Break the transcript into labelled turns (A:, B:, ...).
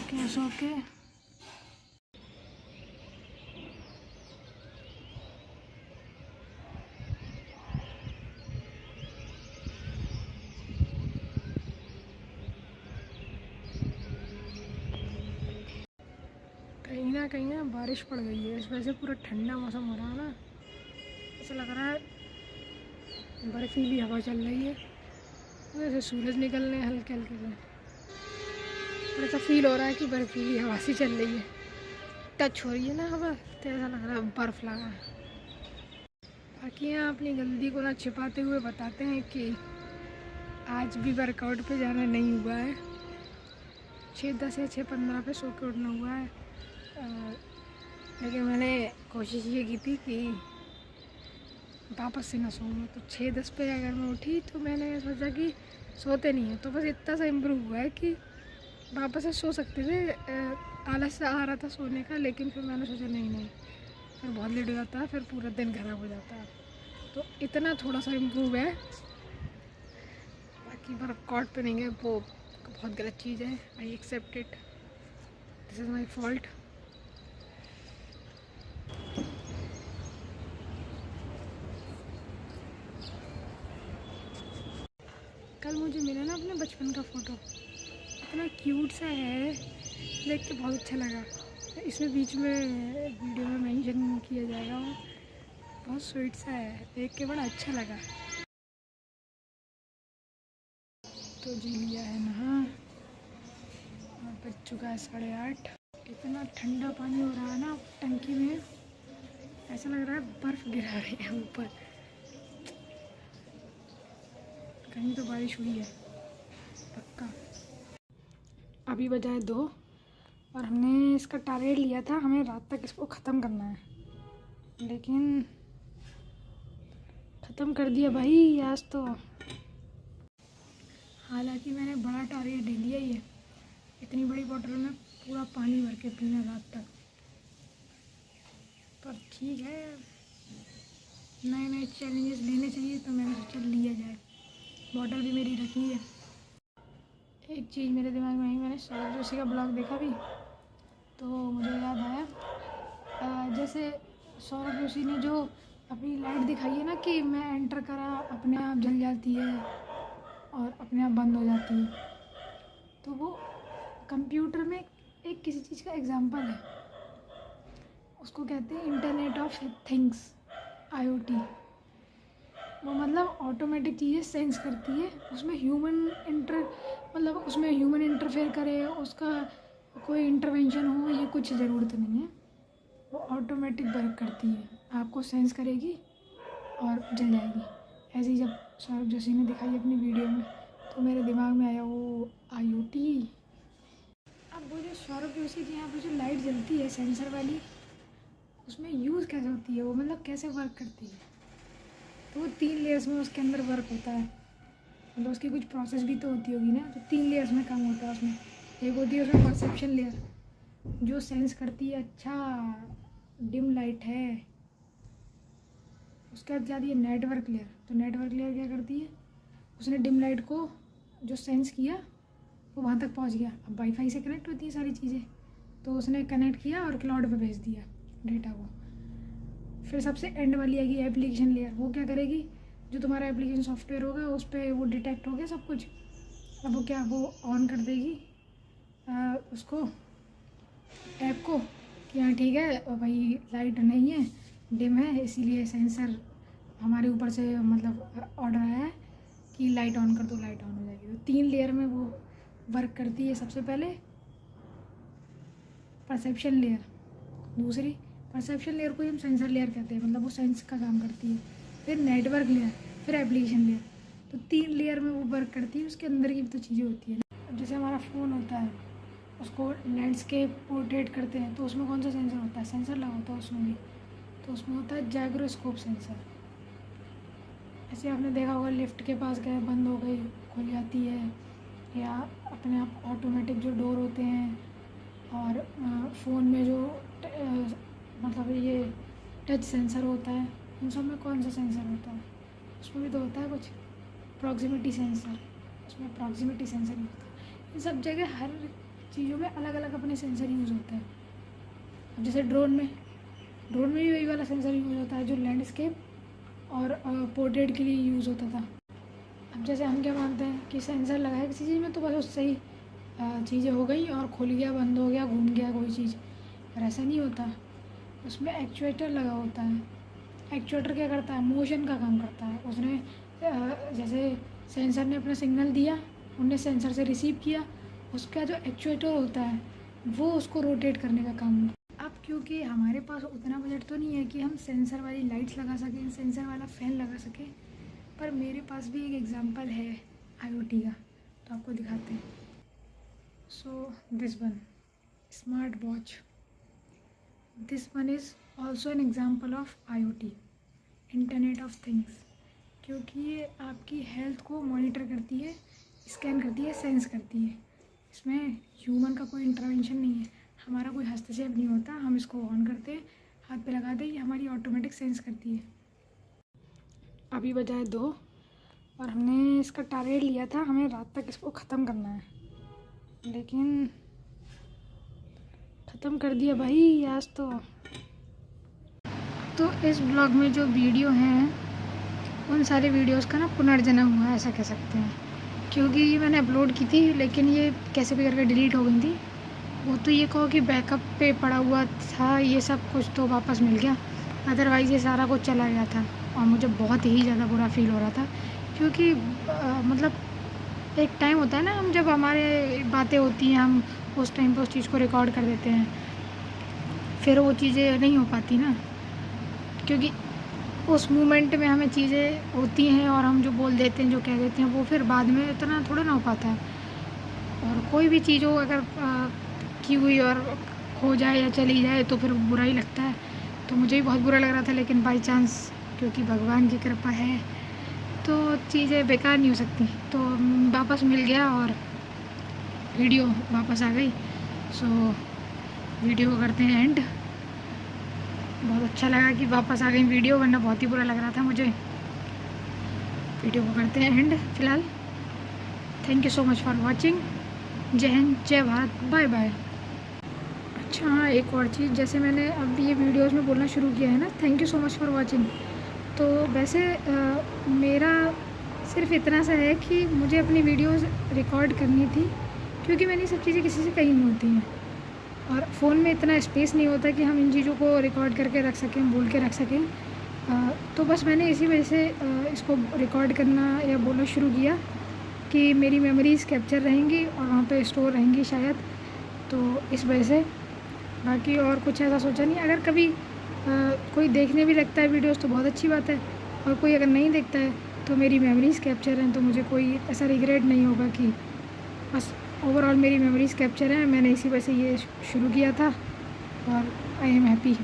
A: चुके हैं सो के। कहीं ना बारिश पड़ गई है, इस वजह से पूरा ठंडा मौसम हो रहा है ना। ऐसा लग रहा है बर्फीली हवा चल रही है, वैसे सूरज निकल रहे हैं हल्के हल्के से। और ऐसा फील हो रहा है कि बर्फीली हवा सी चल रही है, टच हो रही है ना हवा, तो ऐसा लग रहा है बर्फ़ लगा है। बाकी यहाँ अपनी गलती को ना छिपाते हुए बताते हैं कि आज भी वर्कआउट पे जाना नहीं हुआ है। 6:10 या 6:15 पे सो के उठना हुआ है। लेकिन मैंने कोशिश ये की थी कि वापस से ना सोऊं, तो 6:10 पे अगर मैं उठी तो मैंने सोचा कि सोते नहीं हैं, तो बस इतना सा इम्प्रूव हुआ है कि वापस से सो सकते थे। आलस आ रहा था सोने का, लेकिन फिर मैंने सोचा नहीं, फिर बहुत लेट हो जाता है, फिर पूरा दिन ख़राब हो जाता है। तो इतना थोड़ा सा इम्प्रूव है। बाकी वर्कआउट पे नहीं है वो बहुत गलत चीज़ है। I accept it, this is my fault. कल मुझे मिला ना अपने बचपन का फ़ोटो, इतना क्यूट सा है, देख के बहुत अच्छा लगा। इसमें बीच में वीडियो में मेंशन किया जाएगा, वो बहुत स्वीट सा है, देख के बड़ा अच्छा लगा। तो जी लिया है नहा, और बज चुका है 8:30। इतना ठंडा पानी हो रहा है ना टंकी में, ऐसा लग रहा है बर्फ़ गिरा रही है ऊपर। कहीं तो बारिश हुई है पक्का। अभी बजा है 2 और हमने इसका टारगेट लिया था, हमें रात तक इसको ख़त्म करना है, लेकिन ख़त्म कर दिया भाई आज तो। हालांकि मैंने बड़ा टारगेट ले लिया ही है, इतनी बड़ी बोतल में पूरा पानी भर के पीना रात तक। पर ठीक है, नए नए चैलेंजेस लेने चाहिए, तो मैंने सोचा लिया जाए। बॉटल भी मेरी रखी है। एक चीज़ मेरे दिमाग में आई, मैंने सौरभ जोशी का ब्लॉग देखा भी, तो मुझे याद आया जैसे सौरभ जोशी ने जो अपनी लाइट दिखाई है ना कि मैं एंटर करा अपने आप जल जाती है और अपने आप बंद हो जाती है, तो वो कंप्यूटर में एक किसी चीज़ का एग्जांपल है। उसको कहते हैं इंटरनेट ऑफ थिंग्स, IoT। वो मतलब ऑटोमेटिक चीज़ें सेंस करती है, उसमें उसमें ह्यूमन इंटरफेयर करे, उसका कोई इंटरवेंशन हो, ये कुछ ज़रूरत नहीं है। वो ऑटोमेटिक वर्क करती है, आपको सेंस करेगी और जल जाएगी। ऐसे ही जब सौरभ जोशी ने दिखाई अपनी वीडियो में, तो मेरे दिमाग में आया वो IoT। अब वो जो सौरभ जोशी के यहाँ पर जो लाइट जलती है सेंसर वाली, उसमें यूज़ कैसे होती है, वो मतलब कैसे वर्क करती है। तो वो 3 लेयर्स में उसके अंदर वर्क होता है, मतलब उसकी कुछ प्रोसेस भी तो होती होगी ना, तो 3 लेयर्स में काम होता है उसमें। एक होती है उसमें परसेप्शन लेयर, जो सेंस करती है अच्छा डिम लाइट है। उसके बाद जाती है नेटवर्क लेयर, तो नेटवर्क लेयर क्या करती है, उसने डिम लाइट को जो सेंस किया वो वहाँ तक पहुँच गया। अब वाईफाई से कनेक्ट होती है सारी चीज़ें, तो उसने कनेक्ट किया और क्लाउड पे भेज दिया डेटा को। फिर सबसे एंड वाली आएगी एप्लीकेशन लेयर, वो क्या करेगी, जो तुम्हारा एप्लीकेशन सॉफ्टवेयर होगा उस पर वो डिटेक्ट हो गया सब कुछ। अब वो क्या, वो ऑन कर देगी उसको, ऐप को, कि हाँ ठीक है भाई लाइट नहीं है, डिम है, इसीलिए सेंसर हमारे ऊपर से मतलब ऑर्डर आया है कि लाइट ऑन कर दो, लाइट ऑन हो जाएगी। तो 3 लेयर में वो वर्क करती है। सबसे पहले परसेप्शन लेयर, दूसरी परसेप्शन लेयर को हम सेंसर लेयर कहते हैं, मतलब वो सेंस का काम करती है। फिर नेटवर्क लेयर, फिर एप्लीकेशन लेयर, तो 3 लेयर में वो वर्क करती है। उसके अंदर की भी तो चीज़ें होती है। अब जैसे हमारा फ़ोन होता है, उसको लैंडस्केप पोर्ट्रेट करते हैं, तो उसमें कौन सा सेंसर होता है, सेंसर लगा होता है उसमें भी, तो उसमें होता है जाइरोस्कोप सेंसर। ऐसे आपने देखा होगा, लिफ्ट के पास गए, बंद हो गई, खुल जाती है, या अपने आप ऑटोमेटिक जो डोर होते हैं, और फ़ोन में जो मतलब ये टच सेंसर होता है, उन सब में कौन सा सेंसर होता है, उसमें भी तो होता है कुछ प्रॉक्सिमिटी सेंसर, उसमें प्रॉक्सिमिटी सेंसर ही होता है। इन सब जगह हर चीज़ों में अलग अलग अपने सेंसर यूज़ होते हैं। अब जैसे ड्रोन में भी वही वाला सेंसर यूज़ होता है जो लैंडस्केप और पोर्ट्रेट के लिए यूज़ होता था। अब जैसे हम क्या मानते हैं कि सेंसर लगा है किसी चीज़ में तो बस उससे ही चीज़ें हो गई और खुल गया, बंद हो गया, घूम गया कोई चीज़, पर ऐसा नहीं होता। उसमें एक्चुएटर लगा होता है। एक्चुएटर क्या करता है? मोशन का काम करता है। उसने जैसे सेंसर ने अपना सिग्नल दिया, उनने सेंसर से रिसीव किया, उसका जो एक्चुएटर होता है वो उसको रोटेट करने का काम। अब क्योंकि हमारे पास उतना बजट तो नहीं है कि हम सेंसर वाली लाइट्स लगा सकें, सेंसर वाला फ़ैन लगा सकें, पर मेरे पास भी एक एग्जांपल है IoT का, तो आपको दिखाते हैं। So this one smart watch, this one is also an example of IoT, internet of things, क्योंकि ये आपकी हेल्थ को मॉनिटर करती है, स्कैन करती है, सेंस करती है। इसमें ह्यूमन का कोई इंटरवेंशन नहीं है, हमारा कोई हस्तक्षेप नहीं होता। हम इसको ऑन करते हैं, हाथ पे लगा दें, ये हमारी ऑटोमेटिक सेंस करती है। अभी बजाए 2 और हमने इसका टारगेट लिया था, हमें रात तक इसको ख़त्म करना है, लेकिन ख़त्म कर दिया भाई आज तो इस ब्लॉग में जो वीडियो हैं उन सारे वीडियोस का ना पुनर्जन्म हुआ, ऐसा कह सकते हैं, क्योंकि ये मैंने अपलोड की थी लेकिन ये कैसे भी करके डिलीट हो गई थी। वो तो ये कहो कि बैकअप पे पड़ा हुआ था, ये सब कुछ तो वापस मिल गया, अदरवाइज़ ये सारा कुछ चला गया था और मुझे बहुत ही ज़्यादा बुरा फील हो रहा था, क्योंकि मतलब एक टाइम होता है ना, हम जब हमारे बातें होती हैं हम उस टाइम पे उस चीज़ को रिकॉर्ड कर देते हैं, फिर वो चीज़ें नहीं हो पाती ना, क्योंकि उस मोमेंट में हमें चीज़ें होती हैं और हम जो बोल देते हैं, जो कह देते हैं, वो फिर बाद में इतना थोड़ा ना हो पाता है। और कोई भी चीज़ हो अगर की हुई और खो जाए या चली जाए तो फिर बुरा ही लगता है। तो मुझे भी बहुत बुरा लग रहा था, लेकिन बाई चांस क्योंकि भगवान की कृपा है तो चीज़ें बेकार नहीं हो सकती, तो वापस मिल गया और वीडियो वापस आ गई। सो वीडियो को करते हैं एंड। बहुत अच्छा लगा कि वापस आ गई वीडियो, वरना बहुत ही बुरा लग रहा था मुझे। वीडियो को करते हैं एंड फिलहाल। Thank you so much for watching. जय हिंद, जय भारत, बाय बाय। अच्छा हाँ, एक और चीज़, जैसे मैंने अब ये वीडियोस में बोलना शुरू किया है ना, thank you so much for watching, तो वैसे मेरा सिर्फ इतना सा है कि मुझे अपनी वीडियोस रिकॉर्ड करनी थी, क्योंकि मैंने सब चीज़ें किसी से कही नहीं होती हैं और फ़ोन में इतना स्पेस नहीं होता कि हम इन चीज़ों को रिकॉर्ड करके रख सकें, बोल के रख सकें। तो बस मैंने इसी वजह से इसको रिकॉर्ड करना या बोलना शुरू किया कि मेरी मेमोरीज़ कैप्चर रहेंगी और वहाँ पे स्टोर रहेंगी शायद, तो इस वजह से। बाकी और कुछ ऐसा सोचा नहीं। अगर कभी कोई देखने भी लगता है वीडियोस तो बहुत अच्छी बात है, और कोई अगर नहीं देखता है तो मेरी मेमोरीज़ कैप्चर हैं, तो मुझे कोई ऐसा रिग्रेट नहीं होगा। कि बस ओवरऑल मेरी मेमोरीज़ कैप्चर हैं, मैंने इसी वजह से ये शुरू किया था और आई एम हैप्पी।